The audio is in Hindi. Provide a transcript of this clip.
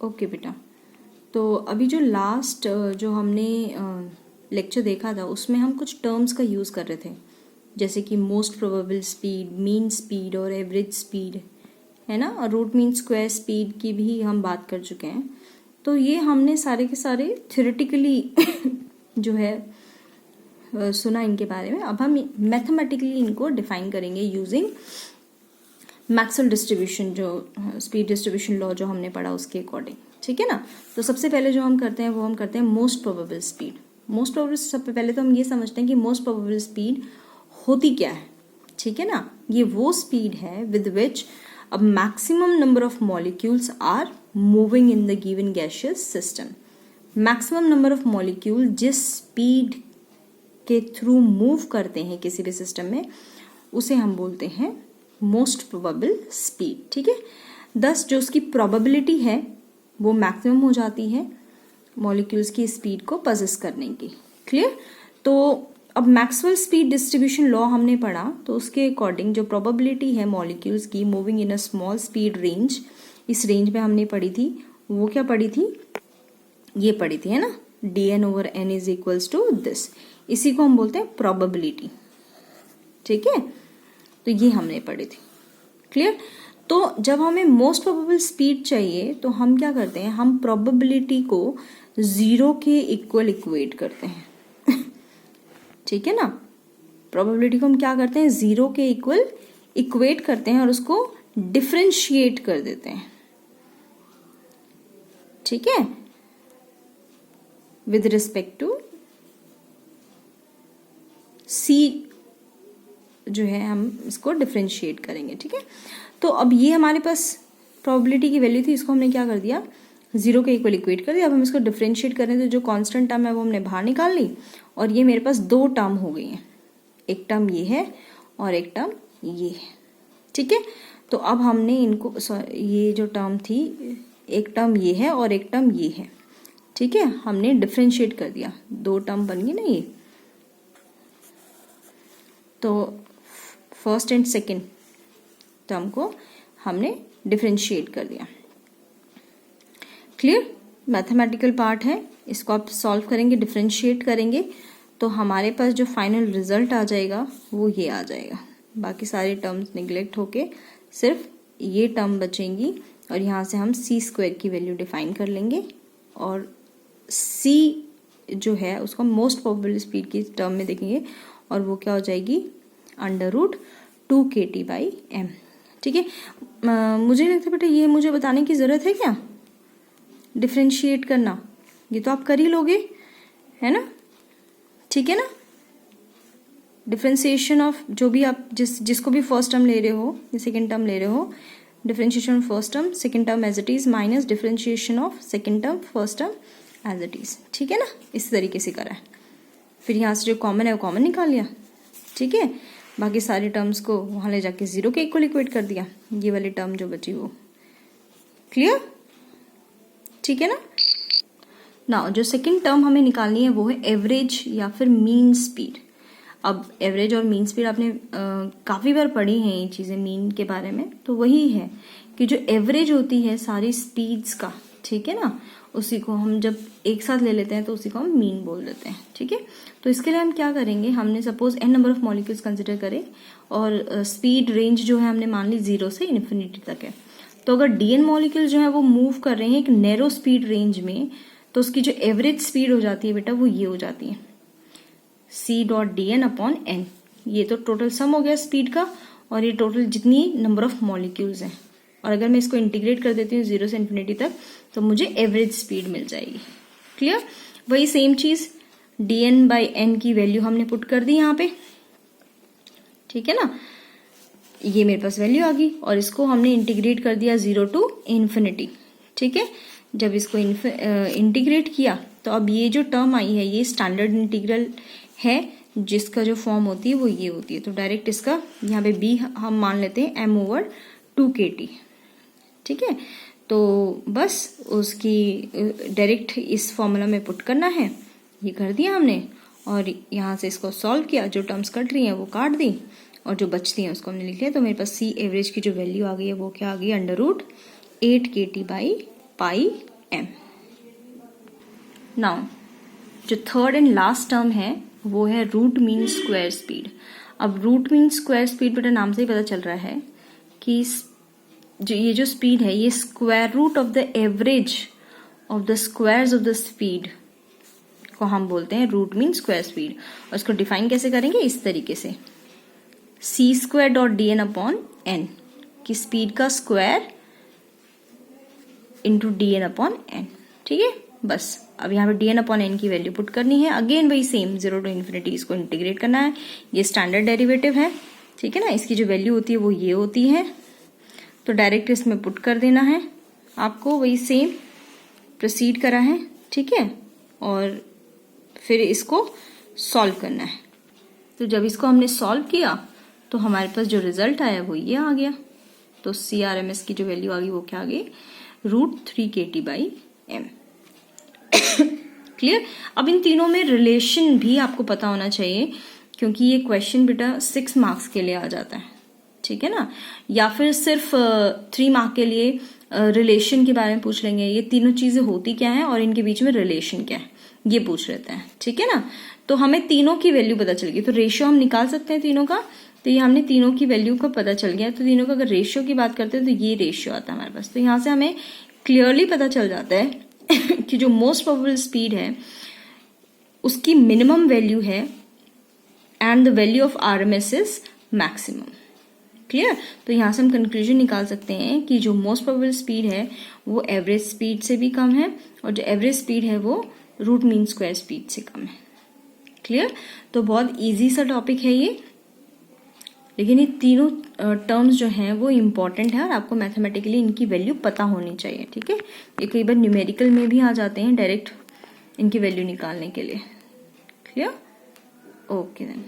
ओके बेटा, तो अभी जो लास्ट जो हमने लेक्चर देखा था उसमें हम कुछ टर्म्स का यूज़ कर रहे थे, जैसे कि most probable speed, mean speed और एवरेज स्पीड, है ना, और रूट मीन स्क्वायर स्पीड की भी हम बात कर चुके हैं। तो ये हमने सारे के सारे थ्योरेटिकली जो है सुना इनके बारे में। अब हम मैथमेटिकली इनको डिफाइन करेंगे यूजिंग मैक्सवेल डिस्ट्रीब्यूशन, जो स्पीड डिस्ट्रीब्यूशन लॉ जो हमने पढ़ा उसके अकॉर्डिंग, ठीक है ना। तो सबसे पहले जो हम करते हैं वो हम करते हैं most probable speed. Most probable, सबसे पहले तो हम ये समझते हैं कि मोस्ट प्रोबेबल स्पीड होती क्या है, ठीक है ना। ये वो स्पीड है with which a maximum number of molecules are moving in the given gaseous system. Maximum number of molecule जिस स्पीड के थ्रू मूव करते हैं किसी भी सिस्टम में, उसे हम बोलते हैं मोस्ट प्रोबेबल स्पीड, ठीक है। थस जो उसकी प्रोबेबिलिटी है वो मैक्सिमम हो जाती है मॉलिक्यूल्स की स्पीड को पजेस करने की। क्लियर। तो अब मैक्सवेल स्पीड डिस्ट्रीब्यूशन लॉ हमने पढ़ा, तो उसके अकॉर्डिंग जो प्रोबेबिलिटी है मॉलिक्यूल्स की moving in a small speed range, इस रेंज में हमने पढ़ी थी, वो क्या पढ़ी थी, ये पढ़ी थी, है ना, dn/n is equals to this. इसी को हम बोलते हैं प्रोबेबिलिटी, ठीक है। तो ये हमने पढ़ी थी। क्लियर। तो जब हमें मोस्ट प्रोबेबल स्पीड चाहिए तो हम क्या करते हैं, हम प्रोबेबिलिटी को 0 के इक्वल इक्वेट करते हैं ठीक है ना। प्रोबेबिलिटी को हम क्या करते हैं, 0 के इक्वल इक्वेट करते हैं और उसको डिफरेंशिएट कर देते हैं, ठीक है, विद रिस्पेक्ट टू c जो है, हम इसको डिफरेंशिएट करेंगे, ठीक है। तो अब ये हमारे पास प्रोबेबिलिटी की वैल्यू थी, इसको हमने क्या कर दिया, 0 के इक्वल इक्वेट कर दिया। अब हम इसको डिफरेंशिएट करें तो जो कांस्टेंट टर्म है वो हमने बाहर निकाल ली, और ये मेरे पास 2 टर्म हो गई हैं, एक टर्म ये है और एक टर्म ये है, ठीक है। तो अब हमने इनको, ये जो टर्म थी, एक टर्म ये है और एक टर्म ये है, ठीक है, हमने डिफरेंशिएट कर दिया, 2 टर्म बन गई ना ये। तो फर्स्ट एंड सेकंड टर्म को हमने डिफरेंशिएट कर दिया। क्लियर। मैथमेटिकल पार्ट है, इसको आप सॉल्व करेंगे, डिफरेंशिएट करेंगे, तो हमारे पास जो फाइनल रिजल्ट आ जाएगा वो ये आ जाएगा। बाकी सारे टर्म्स निगलेक्ट होके सिर्फ ये टर्म बचेंगी, और यहाँ से हम c² की वैल्यू डिफाइन कर लेंगे, और c जो है उसको मोस्ट प्रोबेबल स्पीड की टर्म में देखेंगे, और वो क्या हो जाएगी, √2kT/m, ठीक है। मुझे नहीं लगता बेटा ये मुझे बताने की ज़रूरत है क्या, डिफरेंशिएट करना, ये तो आप कर ही लोगे, है ना, ठीक है ना। डिफरेंशिएशन ऑफ जो भी आप जिसको भी फर्स्ट टर्म ले रहे हो या सेकेंड टर्म ले रहे हो, differentiation of first term second term as it is minus differentiation of second term first term as it is, ठीक है ना। इस तरीके से करा है, फिर यहाँ से जो कॉमन है वो कॉमन निकाल लिया, ठीक है, बाकी सारे टर्म्स को वहाँ ले जाके 0 के इक्वल इक्वेट कर दिया, ये वाली टर्म जो बची वो। क्लियर, ठीक है ना। ना जो सेकंड टर्म हमें निकालनी है वो है एवरेज या फिर मीन स्पीड। अब एवरेज और मीन स्पीड आपने काफ़ी बार पढ़ी हैं ये चीज़ें मीन के बारे में, तो वही है कि जो एवरेज होती है सारी स्पीड्स का, ठीक है ना, उसी को हम जब एक साथ ले लेते हैं तो उसी को हम मीन बोल देते हैं, ठीक है। तो इसके लिए हम क्या करेंगे, हमने suppose n number of molecules consider करें, और स्पीड रेंज जो है हमने मान ली 0 से इन्फिनिटी तक है। तो अगर dn मॉलिक्यूल जो है वो मूव कर रहे हैं एक नैरो स्पीड रेंज में, तो उसकी जो एवरेज स्पीड हो जाती है बेटा वो ये हो जाती है c.dn/n। ये तो टोटल सम हो गया स्पीड का, और ये टोटल जितनी नंबर ऑफ मॉलिक्यूल्स हैं, और अगर मैं इसको इंटीग्रेट कर देती हूँ 0 से इन्फिनिटी तक, तो मुझे एवरेज स्पीड मिल जाएगी। क्लियर। वही सेम चीज dn/n की वैल्यू हमने पुट कर दी यहाँ पे, ठीक है ना, ये मेरे पास वैल्यू आ गई, और इसको हमने इंटीग्रेट कर दिया 0 to इन्फिनिटी, ठीक है। जब इसको इंटीग्रेट किया तो अब ये जो टर्म आई है ये स्टैंडर्ड इंटीग्रल है, जिसका जो फॉर्म होती है वो ये होती है। तो डायरेक्ट इसका यहाँ पे b हम मान लेते हैं m/2kT, ठीक है। तो बस उसकी डायरेक्ट इस फॉर्मूला में पुट करना है, ये कर दिया हमने, और यहाँ से इसको सॉल्व किया, जो टर्म्स कट रही हैं वो काट दी, और जो बचती हैं उसको हमने लिख लिया। तो मेरे पास c एवरेज की जो वैल्यू आ गई है वो क्या आ गई, √8kT/π m। नाउ जो थर्ड एंड लास्ट टर्म है वो है रूट मीन स्क्वायर स्पीड। अब रूट मीन स्क्वायर स्पीड बेटा नाम से ही पता चल रहा है कि ये जो स्पीड है ये square root of the average of the squares of the speed को हम बोलते हैं रूट मीन स्क्वायर स्पीड। और इसको डिफाइन कैसे करेंगे, इस तरीके से C square dot D N upon N, की स्पीड का square into D N upon N. ठीक है, बस अब यहाँ पे डी एन अपॉन एन की वैल्यू पुट करनी है। अगेन वही सेम 0 to इन्फिनिटी इसको इंटीग्रेट करना है। ये स्टैंडर्ड डेरिवेटिव है, ठीक है ना। इसकी जो वैल्यू होती है वो ये होती है, तो डायरेक्ट इसमें पुट कर देना है आपको। वही सेम प्रोसीड करा है, ठीक है, और फिर इसको सॉल्व करना है। तो जब इसको हमने सॉल्व किया तो हमारे पास जो रिजल्ट आया वो ये आ गया। तो CRMS की जो वैल्यू आ गई वो क्या आ गई, √3kT/m। क्लियर। अब इन तीनों में रिलेशन भी आपको पता होना चाहिए, क्योंकि ये क्वेश्चन बेटा 6 मार्क्स के लिए आ जाता है, ठीक है ना। या फिर सिर्फ 3 मार्क के लिए रिलेशन के बारे में पूछ लेंगे, ये तीनों चीजें होती क्या है और इनके बीच में रिलेशन क्या है ये पूछ लेते हैं, ठीक है ना। तो हमें तीनों की वैल्यू पता चल गई, तो रेशियो हम निकाल सकते हैं तीनों का। तो ये हमने तीनों की वैल्यू का पता चल गया। तो तीनों का अगर रेशियो की बात करते हैं तो ये रेशियो आता है हमारे पास। तो यहाँ से हमें क्लियरली पता चल जाता है कि जो मोस्ट प्रोबेबल स्पीड है उसकी मिनिमम वैल्यू है and the value of RMS is maximum. Clear. तो यहाँ से हम कंक्लूजन निकाल सकते हैं कि जो मोस्ट प्रोबेबल स्पीड है वो एवरेज स्पीड से भी कम है, और जो एवरेज स्पीड है वो रूट मीन स्क्वायर स्पीड से कम है। क्लियर। तो बहुत इजी सा टॉपिक है ये, लेकिन ये तीनों टर्म्स जो हैं वो इम्पॉर्टेंट है और आपको मैथमेटिकली इनकी वैल्यू पता होनी चाहिए, ठीक है। ये कई बार न्यूमेरिकल में भी आ जाते हैं डायरेक्ट इनकी वैल्यू निकालने के लिए। क्लियर। Okay then.